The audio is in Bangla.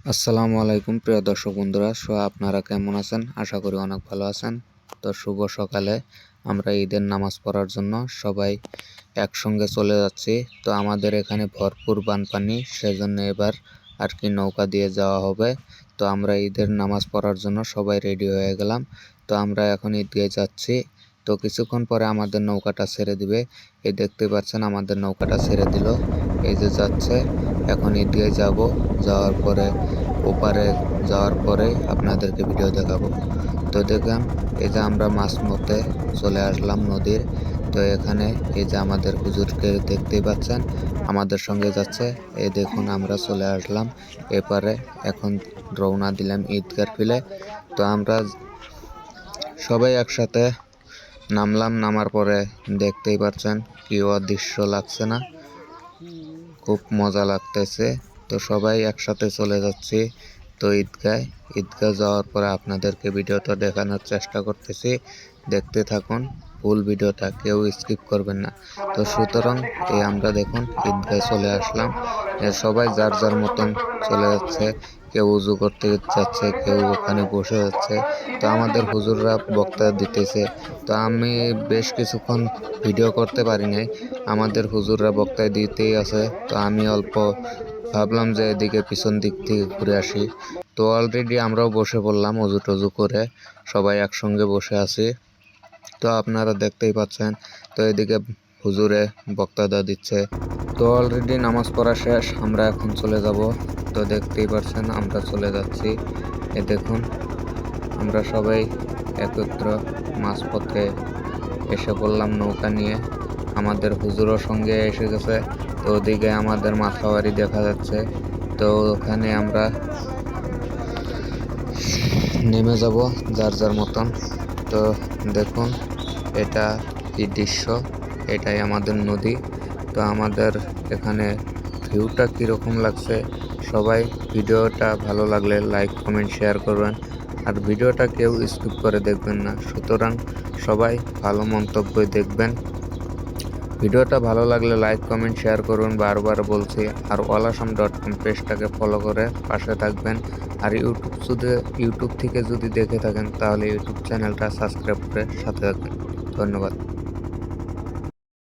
আসসালামু আলাইকুম প্রিয় দর্শক বন্ধুরা। আপনারা কেমন আছেন? আশা করি অনেক ভালো আছেন। তো শুভ সকালে আমরা ঈদের নামাজ পড়ার জন্য সবাই একসঙ্গে চলে যাচ্ছি। তো আমাদের এখানে ভরপুর বানপানি, সেজন্য এবার আর কি নৌকা দিয়ে যাওয়া হবে। তো আমরা ঈদের নামাজ পড়ার জন্য সবাই রেডি হয়ে গেলাম। তো আমরা এখন ঈদগাহে যাচ্ছি। তো কিছুক্ষণ পরে আমাদের নৌকাটা ছেড়ে দিবে। এই দেখতে পাচ্ছেন আমাদের নৌকাটা ছেড়ে দিল, এই যে যাচ্ছে। এখন ঈদগাহে যাব, যাওয়ার পরে ওপারে যাওয়ার পরে আপনাদেরকে ভিডিও দেখাবো। তো দেখলাম এই যে আমরা মাঝমধ্যে চলে আসলাম নদীর। তো এখানে এই যে আমাদের হুজুরকে দেখতেই পাচ্ছেন, আমাদের সঙ্গে যাচ্ছে। এই দেখুন আমরা চলে আসলাম এপারে, এখন রওনা দিলাম ঈদগার ফিলে। তো আমরা সবাই একসাথে নামলাম। নামার পরে দেখতেই পাচ্ছেন কি অদৃশ্য লাগছে না, খুব মজা লাগতেছে। তো সবাই একসাথে চলে যাচ্ছি তো ঈদগাহ যাওয়ার পরে আপনাদেরকে ভিডিওটা দেখানোর চেষ্টা করতেছি, দেখতে থাকুন ফুল ভিডিওটা, কেউ স্কিপ করবেন না। তো সুতরাং এই আমরা দেখুন ঈদগাহ চলে আসলাম। সবাই যার যার মতন চলে যাচ্ছে, কেউ উজু করতে যাচ্ছে, কেউ ওখানে বসে যাচ্ছে। তো আমাদের হুজুররা বক্তা দিতেছে। তো আমি বেশ কিছুক্ষণ ভিডিও করতে পারি নাই, আমাদের হুজুররা বক্তায় দিতেই আছে। তো আমি অল্প ভাবলাম যে এদিকে পিছন দিক থেকে ঘুরে আসি। তো অলরেডি আমরাও বসে পড়লাম অজু টজু করে, সবাই একসঙ্গে বসে আছি। তো আপনারা দেখতেই পাচ্ছেন। তো এদিকে হুজুরে বক্তৃতা দিচ্ছে। তো অলরেডি নামাজ পড়া শেষ, আমরা এখন চলে যাব। তো দেখতেই পাচ্ছেন আমরা চলে যাচ্ছি। এ দেখুন আমরা সবাই একত্র মাঝপথে এসে পড়লাম নৌকা নিয়ে। আমাদের হুজুরও সঙ্গে এসে গেছে। তো ওদিকে আমাদের মাথাবাড়ি দেখা যাচ্ছে। তো ওখানে আমরা নেমে যাব যার যার মতন। তো দেখুন এটা কি দৃশ্য, এটাই আমাদের নদী। তো আমাদের এখানে ভিউটা কীরকম লাগছে, সবাই ভিডিওটা ভালো লাগলে লাইক কমেন্ট শেয়ার করবেন, আর ভিডিওটা কেউ স্কিপ করে দেখবেন না। সুতরাং সবাই ভালো মন্তব্যই দেখবেন। ভিডিওটা ভালো লাগলে লাইক কমেন্ট শেয়ার করবেন, বারবার বলছি। আর olasom.com পেজটাকে ফলো করে পাশে থাকবেন। আর ইউটিউব থেকে যদি দেখে থাকেন তাহলে ইউটিউব চ্যানেলটা সাবস্ক্রাইব করে সাথে থাকবেন। ধন্যবাদ।